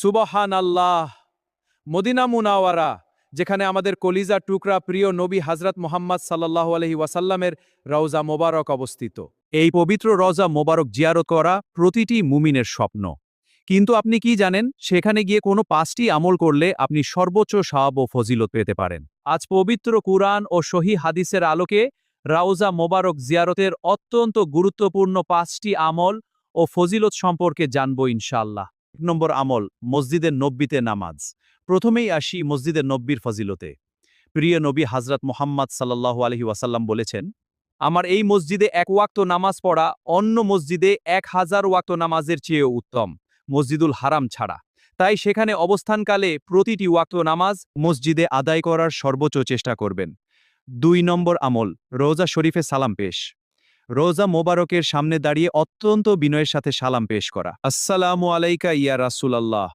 সুবহান আল্লাহ। মদিনা মুনাওয়ারা, যেখানে আমাদের কলিজা টুকরা প্রিয় নবী হযরত মুহাম্মদ সাল্লাল্লাহু আলাইহি ওয়াসাল্লামের রওজা মোবারক অবস্থিত। এই পবিত্র রওজা মোবারক জিয়ারত করা প্রতিটি মুমিনের স্বপ্ন। কিন্তু আপনি কি জানেন, সেখানে গিয়ে কোনো ৫টি আমল করলে আপনি সর্বোচ্চ সওয়াব ও ফজিলত পেতে পারেন। আজ পবিত্র কুরআন ও সহিহ হাদিসের আলোকে রওজা মোবারক জিয়ারতের অত্যন্ত গুরুত্বপূর্ণ ৫টি আমল ও ফজিলত সম্পর্কে জানব ইনশাআল্লাহ। ১ নম্বর আমল, মসজিদের নব্বীতে নামাজ। প্রথমেই আসি মসজিদের নব্বীর ফজিলতে। প্রিয় নবী হযরত মুহাম্মদ সাল্লাল্লাহু আলাইহি ওয়াসাল্লাম বলেছেন, আমার এই মসজিদে ১ ওয়াক্ত নামাজ পড়া অন্য মসজিদে ১,০০০ ওয়াক্ত নামাজের চেয়েও উত্তম, মসজিদুল হারাম ছাড়া। তাই সেখানে অবস্থানকালে প্রতিটি ওয়াক্ত নামাজ মসজিদে আদায় করার সর্বোচ্চ চেষ্টা করবেন। ২ নম্বর আমল, রোজা শরীফে সালাম পেশ। রোজা মোবারকের সামনে দাঁড়িয়ে অত্যন্ত বিনয়ের সাথে সালাম পেশ করা। আসসালামু আলাইকা ইয়া রাসূলাল্লাহ,